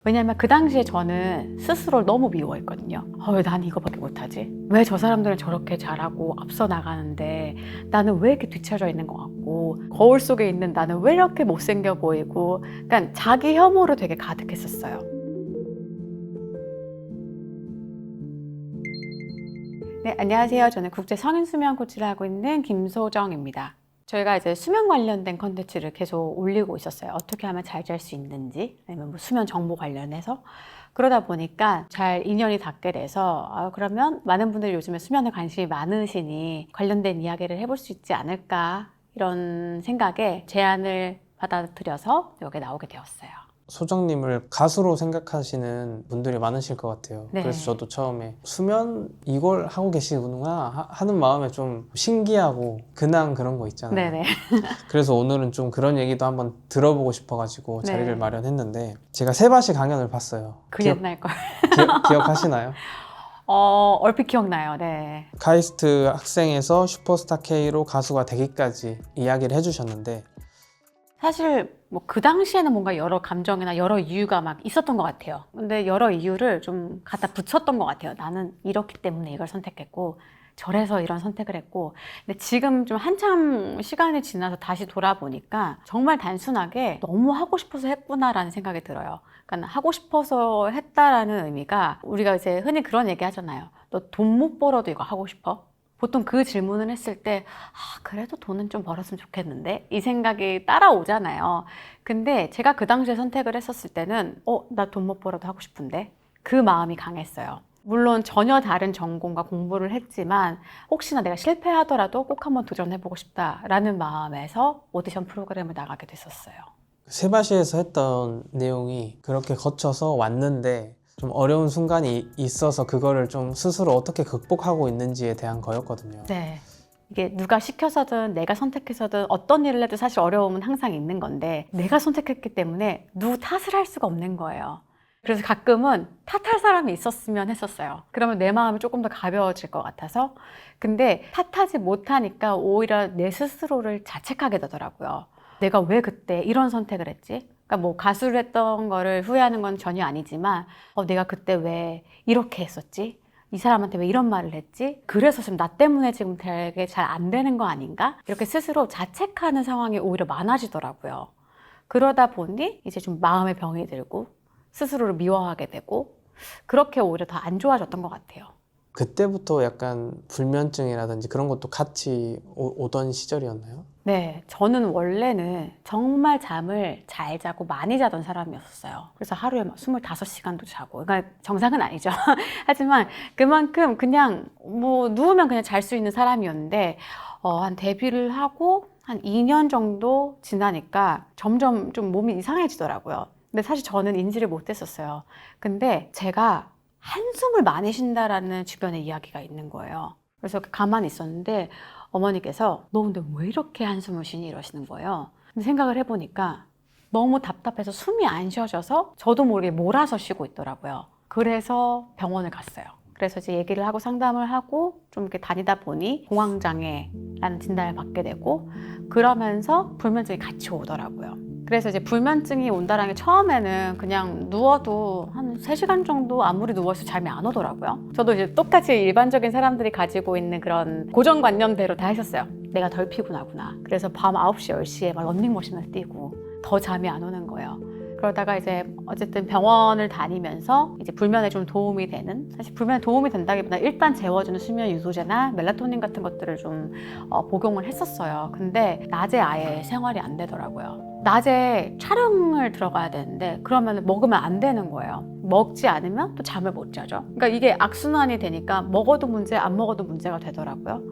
왜냐면 그 당시에 저는 스스로를 너무 미워했거든요. 왜 난 이거밖에 못하지? 왜 저 사람들은 저렇게 잘하고 앞서 나가는데 나는 왜 이렇게 뒤처져 있는 것 같고, 거울 속에 있는 나는 왜 이렇게 못생겨 보이고, 그러니까 자기 혐오로 되게 가득했었어요. 네, 안녕하세요. 저는 국제 성인 수면 코치를 하고 있는 김소정입니다. 저희가 이제 수면 관련된 컨텐츠를 계속 올리고 있었어요. 어떻게 하면 잘 잘 수 있는지, 아니면 뭐 수면 정보 관련해서. 그러다 보니까 잘 인연이 닿게 돼서 그러면 많은 분들이 요즘에 수면에 관심이 많으시니 관련된 이야기를 해볼 수 있지 않을까, 이런 생각에 제안을 받아들여서 여기 나오게 되었어요. 소정님을 가수로 생각하시는 분들이 많으실 것 같아요. 네. 그래서 저도 처음에 수면 이걸 하고 계시구나 하는 마음에 좀 신기하고 근황 그런 거 있잖아요. 네네. 그래서 오늘은 좀 그런 얘기도 한번 들어보고 싶어가지고 네. 자리를 마련했는데, 제가 세바시 강연을 봤어요. 그 옛날 걸. 기억하시나요? 얼핏 기억나요. 네. 카이스트 학생에서 슈퍼스타 K로 가수가 되기까지 이야기를 해주셨는데, 사실 뭐 그 당시에는 뭔가 여러 감정이나 여러 이유가 막 있었던 것 같아요. 근데 여러 이유를 좀 갖다 붙였던 것 같아요. 나는 이렇기 때문에 이걸 선택했고, 저래서 이런 선택을 했고. 근데 지금 좀 한참 시간이 지나서 다시 돌아보니까 정말 단순하게 너무 하고 싶어서 했구나라는 생각이 들어요. 그러니까 하고 싶어서 했다라는 의미가, 우리가 이제 흔히 그런 얘기 하잖아요. 너 돈 못 벌어도 이거 하고 싶어? 보통 그 질문을 했을 때, 그래도 돈은 좀 벌었으면 좋겠는데? 이 생각이 따라오잖아요. 근데 제가 그 당시에 선택을 했었을 때는, 나 돈 못 벌어도 하고 싶은데? 그 마음이 강했어요. 물론 전혀 다른 전공과 공부를 했지만, 혹시나 내가 실패하더라도 꼭 한번 도전해보고 싶다라는 마음에서 오디션 프로그램을 나가게 됐었어요. 세바시에서 했던 내용이 그렇게 거쳐서 왔는데 좀 어려운 순간이 있어서 그거를 좀 스스로 어떻게 극복하고 있는지에 대한 거였거든요. 네. 이게 누가 시켜서든 내가 선택해서든 어떤 일을 해도 사실 어려움은 항상 있는 건데, 내가 선택했기 때문에 누구 탓을 할 수가 없는 거예요. 그래서 가끔은 탓할 사람이 있었으면 했었어요. 그러면 내 마음이 조금 더 가벼워질 것 같아서. 근데 탓하지 못하니까 오히려 내 스스로를 자책하게 되더라고요. 내가 왜 그때 이런 선택을 했지? 그러니까 뭐 가수를 했던 거를 후회하는 건 전혀 아니지만, 내가 그때 왜 이렇게 했었지? 이 사람한테 왜 이런 말을 했지? 그래서 지금 나 때문에 지금 되게 잘 안 되는 거 아닌가? 이렇게 스스로 자책하는 상황이 오히려 많아지더라고요. 그러다 보니 이제 좀 마음의 병이 들고 스스로를 미워하게 되고, 그렇게 오히려 더 안 좋아졌던 것 같아요. 그때부터 약간 불면증이라든지 그런 것도 같이 오던 시절이었나요? 네, 저는 원래는 정말 잠을 잘 자고 많이 자던 사람이었어요. 그래서 하루에 막 25시간도 자고, 그러니까 정상은 아니죠. 하지만 그만큼 그냥 뭐 누우면 그냥 잘 수 있는 사람이었는데, 한 데뷔를 하고 한 2년 정도 지나니까 점점 좀 몸이 이상해지더라고요. 근데 사실 저는 인지를 못했었어요. 근데 제가 한숨을 많이 쉰다라는 주변의 이야기가 있는 거예요. 그래서 가만히 있었는데 어머니께서 너 근데 왜 이렇게 한숨을 쉬니 이러시는 거예요. 근데 생각을 해보니까 너무 답답해서 숨이 안 쉬어져서 저도 모르게 몰아서 쉬고 있더라고요. 그래서 병원을 갔어요. 그래서 이제 얘기를 하고 상담을 하고 좀 이렇게 다니다 보니 공황장애라는 진단을 받게 되고, 그러면서 불면증이 같이 오더라고요. 그래서 이제 불면증이 온다는 게 처음에는 그냥 누워도 한 3시간 정도 아무리 누워서 잠이 안 오더라고요. 저도 이제 똑같이 일반적인 사람들이 가지고 있는 그런 고정관념대로 다 했었어요. 내가 덜 피곤하구나. 그래서 밤 9시, 10시에 막 런닝머신을 뛰고 더 잠이 안 오는 거예요. 그러다가 이제 어쨌든 병원을 다니면서 이제 불면에 좀 도움이 되는, 사실 불면에 도움이 된다기보다 일단 재워주는 수면 유도제나 멜라토닌 같은 것들을 좀 복용을 했었어요. 근데 낮에 아예 생활이 안 되더라고요. 낮에 촬영을 들어가야 되는데 그러면 먹으면 안 되는 거예요. 먹지 않으면 또 잠을 못 자죠. 그러니까 이게 악순환이 되니까 먹어도 문제, 안 먹어도 문제가 되더라고요.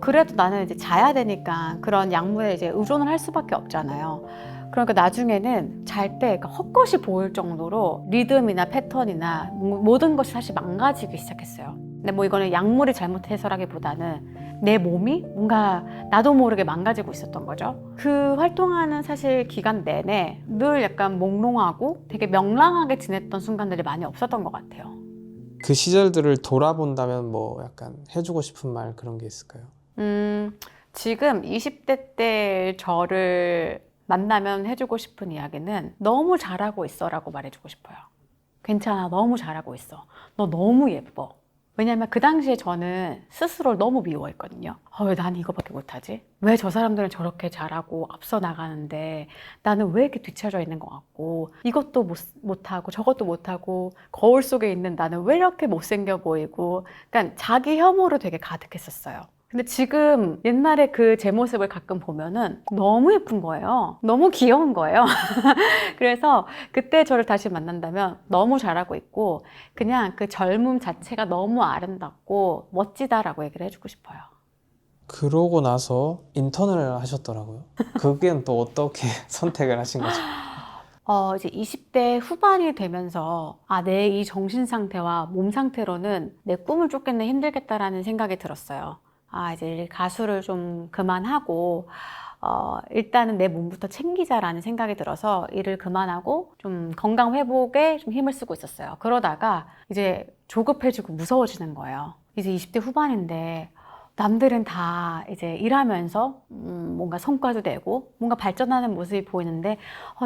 그래도 나는 이제 자야 되니까 그런 약물에 이제 의존을 할 수밖에 없잖아요. 그러니까 나중에는 잘 때 헛것이 보일 정도로 리듬이나 패턴이나 모든 것이 사실 망가지기 시작했어요. 근데 뭐 이거는 약물이 잘못해서라기보다는 내 몸이 뭔가 나도 모르게 망가지고 있었던 거죠. 그 활동하는 사실 기간 내내 늘 약간 몽롱하고 되게 명랑하게 지냈던 순간들이 많이 없었던 것 같아요. 그 시절들을 돌아본다면 뭐 약간 해주고 싶은 말 그런 게 있을까요? 지금 20대 때 저를 만나면 해주고 싶은 이야기는 너무 잘하고 있어라고 말해주고 싶어요. 괜찮아. 너무 잘하고 있어. 너 너무 예뻐. 왜냐면 그 당시에 저는 스스로를 너무 미워했거든요. 왜 난 이거밖에 못하지? 왜 저 사람들은 저렇게 잘하고 앞서 나가는데 나는 왜 이렇게 뒤처져 있는 것 같고 이것도 못하고 저것도 못하고 거울 속에 있는 나는 왜 이렇게 못생겨 보이고 그러니까 자기 혐오로 되게 가득했었어요. 근데 지금 옛날에 그 제 모습을 가끔 보면은 너무 예쁜 거예요. 너무 귀여운 거예요. 그래서 그때 저를 다시 만난다면 너무 잘하고 있고 그냥 그 젊음 자체가 너무 아름답고 멋지다라고 얘기를 해주고 싶어요. 그러고 나서 인턴을 하셨더라고요. 그게 또 어떻게 선택을 하신 거죠? 이제 20대 후반이 되면서 내 이 정신 상태와 몸 상태로는 내 꿈을 쫓기는 힘들겠다라는 생각이 들었어요. 이제 가수를 좀 그만하고 일단은 내 몸부터 챙기자라는 생각이 들어서 일을 그만하고 좀 건강 회복에 좀 힘을 쓰고 있었어요. 그러다가 이제 조급해지고 무서워지는 거예요. 이제 20대 후반인데 남들은 다 이제 일하면서 뭔가 성과도 내고 뭔가 발전하는 모습이 보이는데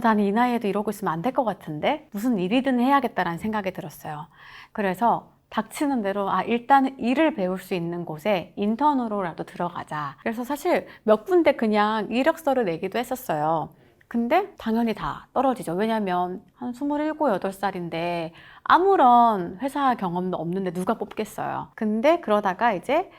나는 이 나이에도 이러고 있으면 안 될 것 같은데 무슨 일이든 해야겠다라는 생각이 들었어요. 그래서 닥치는 대로 일단은 일을 배울 수 있는 곳에 인턴으로라도 들어가자. 그래서 사실 몇 군데 그냥 이력서를 내기도 했었어요. 근데 당연히 다 떨어지죠. 왜냐면 한 27, 8살인데 아무런 회사 경험도 없는데 누가 뽑겠어요. 근데 그러다가 이제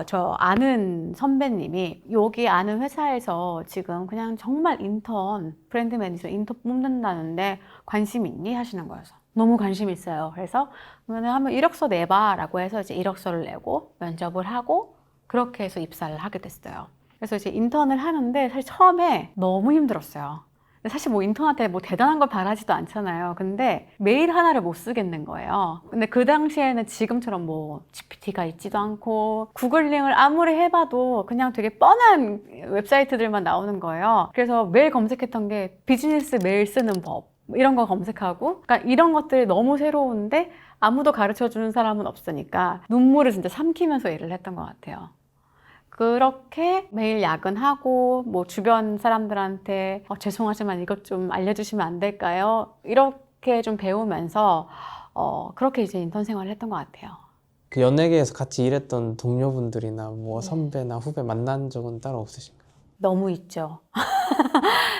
저 아는 선배님이 여기 아는 회사에서 지금 그냥 정말 인턴, 브랜드 매니저 인턴 뽑는다는데 관심 있니? 하시는 거여서 너무 관심 있어요. 그래서 그러면 한번 이력서 내봐라고 해서 이제 이력서를 내고 면접을 하고 그렇게 해서 입사를 하게 됐어요. 그래서 이제 인턴을 하는데 사실 처음에 너무 힘들었어요. 사실 뭐 인턴한테 뭐 대단한 걸 바라지도 않잖아요. 근데 메일 하나를 못 쓰겠는 거예요. 근데 그 당시에는 지금처럼 뭐 GPT가 있지도 않고 구글링을 아무리 해봐도 그냥 되게 뻔한 웹사이트들만 나오는 거예요. 그래서 매일 검색했던 게 비즈니스 메일 쓰는 법 이런 거 검색하고 그러니까 이런 것들이 너무 새로운데 아무도 가르쳐주는 사람은 없으니까 눈물을 진짜 삼키면서 일을 했던 것 같아요. 그렇게 매일 야근하고 뭐 주변 사람들한테 죄송하지만 이것 좀 알려주시면 안 될까요? 이렇게 좀 배우면서 그렇게 이제 인턴 생활을 했던 것 같아요. 그 연예계에서 같이 일했던 동료분들이나 뭐 네. 선배나 후배 만난 적은 따로 없으신가요? 너무 있죠.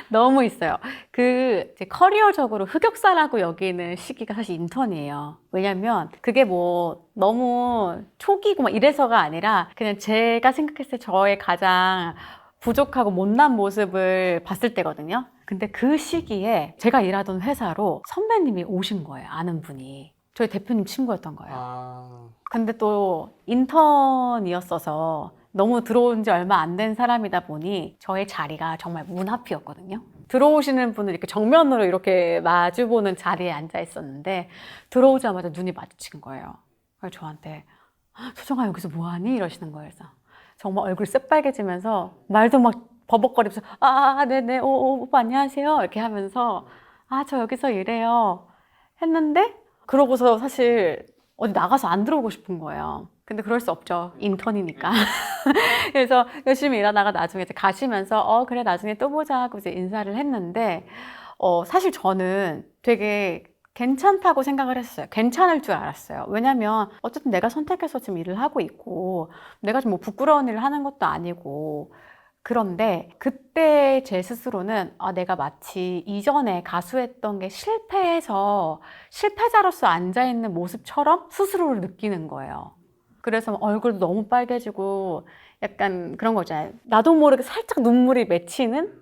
너무 있어요. 이제 커리어적으로 흑역사라고 여기는 시기가 사실 인턴이에요. 왜냐면 그게 뭐 너무 초기고 막 이래서가 아니라 그냥 제가 생각했을 때 저의 가장 부족하고 못난 모습을 봤을 때거든요. 근데 그 시기에 제가 일하던 회사로 선배님이 오신 거예요. 아는 분이. 저희 대표님 친구였던 거예요. 근데 또 인턴이었어서 너무 들어온 지 얼마 안 된 사람이다 보니 저의 자리가 정말 문 앞이었거든요. 들어오시는 분을 이렇게 정면으로 이렇게 마주보는 자리에 앉아 있었는데 들어오자마자 눈이 마주친 거예요. 그래서 저한테 소정아 여기서 뭐하니? 이러시는 거예요. 그래서 정말 얼굴이 새빨개지면서 말도 막 버벅거리면서 네네 오빠 안녕하세요 이렇게 하면서 저 여기서 일해요 했는데 그러고서 사실 어디 나가서 안 들어오고 싶은 거예요. 근데 그럴 수 없죠. 인턴이니까. 그래서 열심히 일하다가 나중에 이제 가시면서 그래 나중에 또 보자 하고 이제 인사를 했는데 사실 저는 되게 괜찮다고 생각을 했어요. 괜찮을 줄 알았어요. 왜냐면 어쨌든 내가 선택해서 지금 일을 하고 있고 내가 좀 뭐 부끄러운 일을 하는 것도 아니고 그런데 그때 제 스스로는 내가 마치 이전에 가수했던 게 실패해서 실패자로서 앉아있는 모습처럼 스스로를 느끼는 거예요. 그래서 얼굴도 너무 빨개지고 약간 그런 거 있잖아요. 나도 모르게 살짝 눈물이 맺히는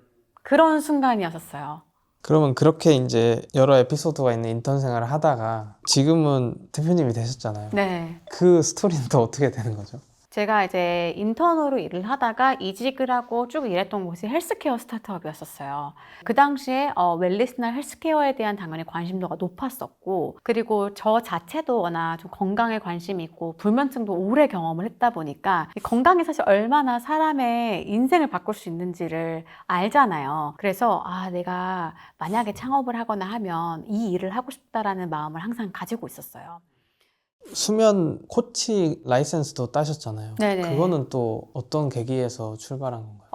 그런 순간이었었어요. 그러면 그렇게 이제 여러 에피소드가 있는 인턴 생활을 하다가 지금은 대표님이 되셨잖아요. 네. 그 스토리는 또 어떻게 되는 거죠? 제가 이제 인턴으로 일을 하다가 이직을 하고 쭉 일했던 곳이 헬스케어 스타트업이었었어요. 그 당시에 웰니스나 헬스케어에 대한 당연히 관심도가 높았었고 그리고 저 자체도 워낙 좀 건강에 관심이 있고 불면증도 오래 경험을 했다 보니까 건강이 사실 얼마나 사람의 인생을 바꿀 수 있는지를 알잖아요. 그래서 내가 만약에 창업을 하거나 하면 이 일을 하고 싶다라는 마음을 항상 가지고 있었어요. 수면 코치 라이센스도 따셨잖아요. 네네. 그거는 또 어떤 계기에서 출발한 건가요?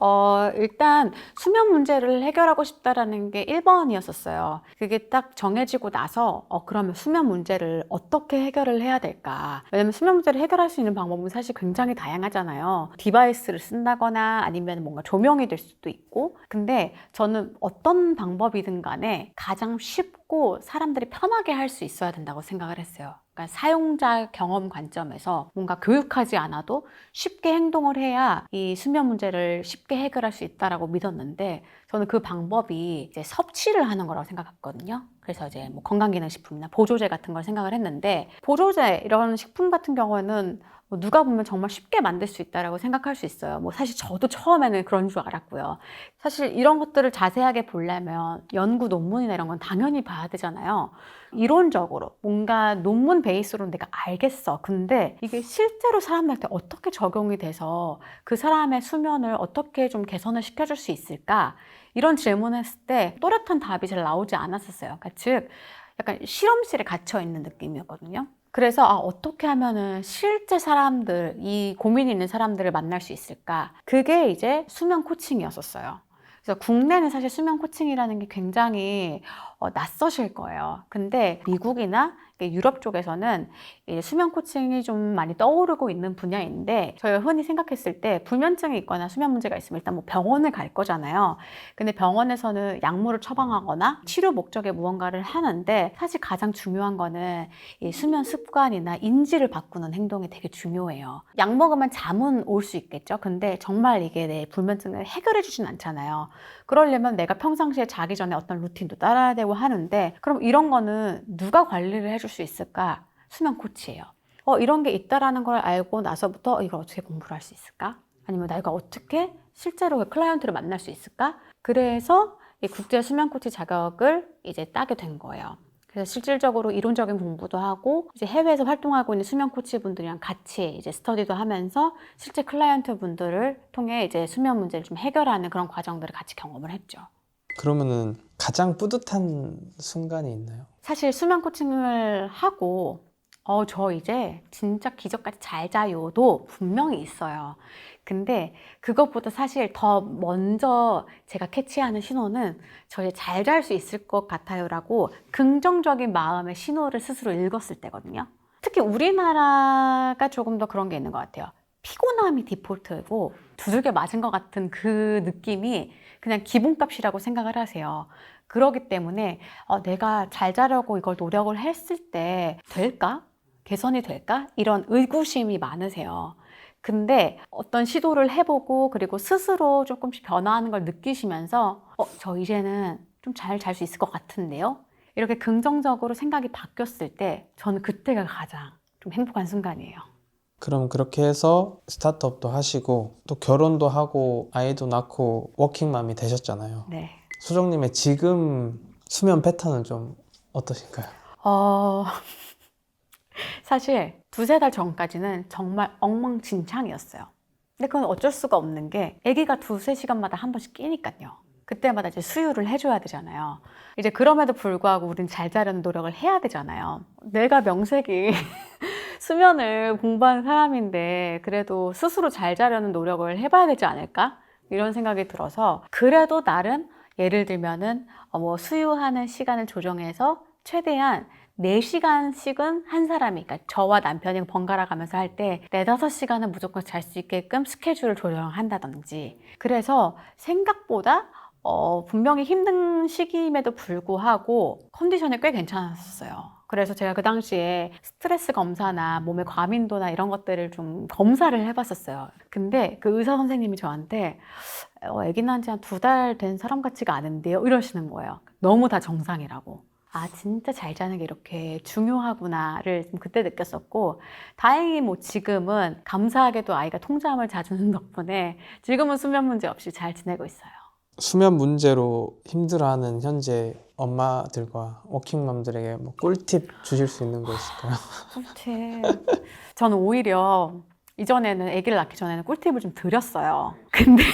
일단 수면 문제를 해결하고 싶다라는 게 1번이었었어요. 그게 딱 정해지고 나서 그러면 수면 문제를 어떻게 해결을 해야 될까? 왜냐면 수면 문제를 해결할 수 있는 방법은 사실 굉장히 다양하잖아요. 디바이스를 쓴다거나 아니면 뭔가 조명이 될 수도 있고. 근데 저는 어떤 방법이든 간에 가장 쉽고 사람들이 편하게 할 수 있어야 된다고 생각을 했어요. 그러니까 사용자 경험 관점에서 뭔가 교육하지 않아도 쉽게 행동을 해야 이 수면 문제를 쉽게 해결할 수 있다라고 믿었는데, 저는 그 방법이 이제 섭취를 하는 거라고 생각했거든요. 그래서 이제 뭐 건강기능식품이나 보조제 같은 걸 생각을 했는데, 보조제 이런 식품 같은 경우에는 뭐 누가 보면 정말 쉽게 만들 수 있다라고 생각할 수 있어요. 뭐 사실 저도 처음에는 그런 줄 알았고요. 사실 이런 것들을 자세하게 보려면 연구 논문이나 이런 건 당연히 봐야 되잖아요. 이론적으로 뭔가 논문 베이스로 내가 알겠어. 근데 이게 실제로 사람한테 어떻게 적용이 돼서 그 사람의 수면을 어떻게 좀 개선을 시켜줄 수 있을까? 이런 질문을 했을 때 또렷한 답이 잘 나오지 않았었어요. 그러니까 즉 약간 실험실에 gat혀 있는 느낌이었거든요. 그래서 어떻게 하면은 실제 사람들, 이 고민이 있는 사람들을 만날 수 있을까? 그게 이제 수면 코칭이었었어요. 그래서 국내는 사실 수면 코칭이라는 게 굉장히 낯서실 거예요. 근데 미국이나 유럽 쪽에서는 이 수면 코칭이 좀 많이 떠오르고 있는 분야인데, 저희가 흔히 생각했을 때 불면증이 있거나 수면 문제가 있으면 일단 뭐 병원을 갈 거잖아요. 근데 병원에서는 약물을 처방하거나 치료 목적의 무언가를 하는데, 사실 가장 중요한 거는 이 수면 습관이나 인지를 바꾸는 행동이 되게 중요해요. 약 먹으면 잠은 올 수 있겠죠. 근데 정말 이게 내 불면증을 해결해 주진 않잖아요. 그러려면 내가 평상시에 자기 전에 어떤 루틴도 따라야 되고 하는데, 그럼 이런 거는 누가 관리를 해줄 수 있을까? 수면 코치예요. 이런 게 있다라는 걸 알고 나서부터 이걸 어떻게 공부를 할 수 있을까? 아니면 내가 어떻게 실제로 그 클라이언트를 만날 수 있을까? 그래서 이 국제 수면 코치 자격을 이제 따게 된 거예요. 그래서 실질적으로 이론적인 공부도 하고, 이제 해외에서 활동하고 있는 수면 코치 분들이랑 같이 이제 스터디도 하면서 실제 클라이언트 분들을 통해 이제 수면 문제를 좀 해결하는 그런 과정들을 같이 경험을 했죠. 그러면은 가장 뿌듯한 순간이 있나요? 사실 수면 코칭을 하고 저 이제 진짜 기적같이 잘 자요도 분명히 있어요. 근데 그것보다 사실 더 먼저 제가 캐치하는 신호는 저 이제 잘 잘 수 있을 것 같아요라고 긍정적인 마음의 신호를 스스로 읽었을 때거든요. 특히 우리나라가 조금 더 그런 게 있는 것 같아요. 피곤함이 디폴트고 두들겨 맞은 것 같은 그 느낌이 그냥 기본값이라고 생각을 하세요. 그러기 때문에 내가 잘 자려고 이걸 노력을 했을 때 될까? 개선이 될까? 이런 의구심이 많으세요. 근데 어떤 시도를 해보고 그리고 스스로 조금씩 변화하는 걸 느끼시면서 저 이제는 좀 잘 잘 수 있을 것 같은데요? 이렇게 긍정적으로 생각이 바뀌었을 때 저는 그때가 가장 좀 행복한 순간이에요. 그럼 그렇게 해서 스타트업도 하시고 또 결혼도 하고 아이도 낳고 워킹맘이 되셨잖아요. 네. 수정님의 지금 수면 패턴은 좀 어떠신가요? 사실 두세 달 전까지는 정말 엉망진창이었어요. 근데 그건 어쩔 수가 없는 게 아기가 두세 시간마다 한 번씩 끼니까요. 그때마다 이제 수유를 해줘야 되잖아요. 이제 그럼에도 불구하고 우린 잘 자려는 노력을 해야 되잖아요. 내가 명색이 수면을 공부하는 사람인데 그래도 스스로 잘 자려는 노력을 해봐야 되지 않을까? 이런 생각이 들어서 그래도 나름 예를 들면은 뭐 수유하는 시간을 조정해서 최대한 4시간씩은 한 사람이, 그러니까 저와 남편이 번갈아 가면서 할 때 4, 5시간은 무조건 잘 수 있게끔 스케줄을 조정한다든지. 그래서 생각보다 분명히 힘든 시기임에도 불구하고 컨디션이 꽤 괜찮았어요. 그래서 제가 그 당시에 스트레스 검사나 몸의 과민도나 이런 것들을 좀 검사를 해봤었어요. 근데 그 의사 선생님이 저한테 아기 낳은 지 한 2달 된 사람 같지가 않은데요? 이러시는 거예요. 너무 다 정상이라고. 진짜 잘 자는 게 이렇게 중요하구나를 좀 그때 느꼈었고, 다행히 뭐 지금은 감사하게도 아이가 통잠을 자주는 덕분에 지금은 수면 문제 없이 잘 지내고 있어요. 수면 문제로 힘들어하는 현재 엄마들과 워킹맘들에게 뭐 꿀팁 주실 수 있는 거 있을까요? 꿀팁. 저는 오히려 이전에는 아기를 낳기 전에는 꿀팁을 좀 드렸어요. 근데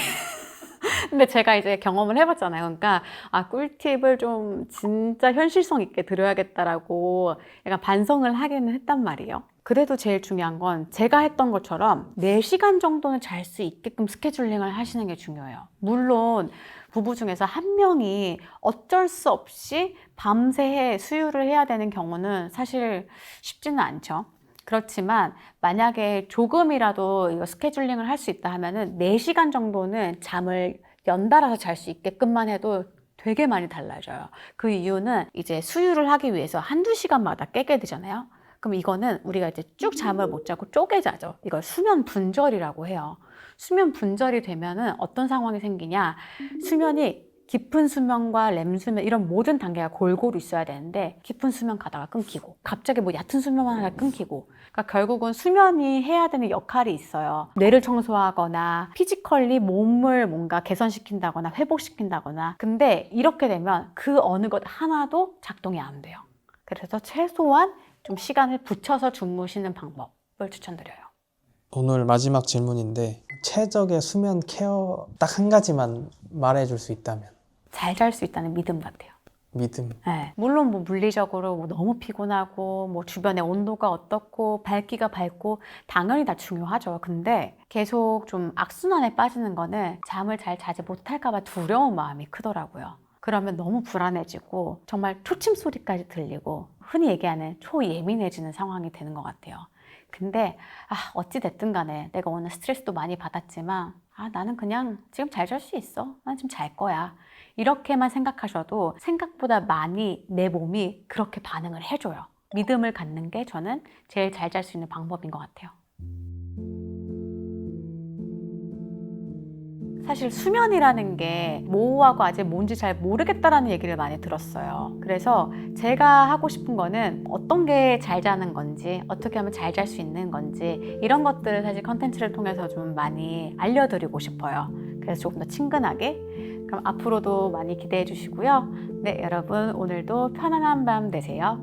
근데 제가 이제 경험을 해봤잖아요. 그러니까 꿀팁을 좀 진짜 현실성 있게 드려야겠다라고 약간 반성을 하기는 했단 말이에요. 그래도 제일 중요한 건 제가 했던 것처럼 4시간 정도는 잘 수 있게끔 스케줄링을 하시는 게 중요해요. 물론 부부 중에서 한 명이 어쩔 수 없이 밤새 수유를 해야 되는 경우는 사실 쉽지는 않죠. 그렇지만 만약에 조금이라도 이거 스케줄링을 할 수 있다 하면은 4시간 정도는 잠을 연달아서 잘 수 있게끔만 해도 되게 많이 달라져요. 그 이유는 이제 수유를 하기 위해서 한두 시간마다 깨게 되잖아요. 그럼 이거는 우리가 이제 쭉 잠을 못 자고 쪼개 자죠. 이걸 수면 분절이라고 해요. 수면 분절이 되면은 어떤 상황이 생기냐? 수면이 깊은 수면과 렘 수면 이런 모든 단계가 골고루 있어야 되는데 깊은 수면 가다가 끊기고 갑자기 뭐 얕은 수면만 하다가 끊기고 그러니까 결국은 수면이 해야 되는 역할이 있어요. 뇌를 청소하거나 피지컬리 몸을 뭔가 개선시킨다거나 회복시킨다거나 근데 이렇게 되면 그 어느 것 하나도 작동이 안 돼요. 그래서 최소한 좀 시간을 붙여서 주무시는 방법을 추천드려요. 오늘 마지막 질문인데 최적의 수면 케어 딱 한 가지만 말해줄 수 있다면? 잘 잘 수 있다는 믿음 같아요. 믿음. 네. 물론 뭐 물리적으로 뭐 너무 피곤하고 뭐 주변의 온도가 어떻고 밝기가 밝고 당연히 다 중요하죠. 근데 계속 좀 악순환에 빠지는 거는 잠을 잘 자지 못할까 봐 두려운 마음이 크더라고요. 그러면 너무 불안해지고 정말 초침 소리까지 들리고 흔히 얘기하는 초예민해지는 상황이 되는 것 같아요. 근데 어찌 됐든 간에 내가 오늘 스트레스도 많이 받았지만 나는 그냥 지금 잘 잘 수 있어. 난 지금 잘 거야. 이렇게만 생각하셔도 생각보다 많이 내 몸이 그렇게 반응을 해줘요. 믿음을 갖는 게 저는 제일 잘 잘 수 있는 방법인 것 같아요. 사실 수면이라는 게 뭐하고 아직 뭔지 잘 모르겠다라는 얘기를 많이 들었어요. 그래서 제가 하고 싶은 거는 어떤 게 잘 자는 건지 어떻게 하면 잘 잘 수 있는 건지 이런 것들을 사실 컨텐츠를 통해서 좀 많이 알려드리고 싶어요. 그래서 조금 더 친근하게 그럼 앞으로도 많이 기대해 주시고요. 네, 여러분 오늘도 편안한 밤 되세요.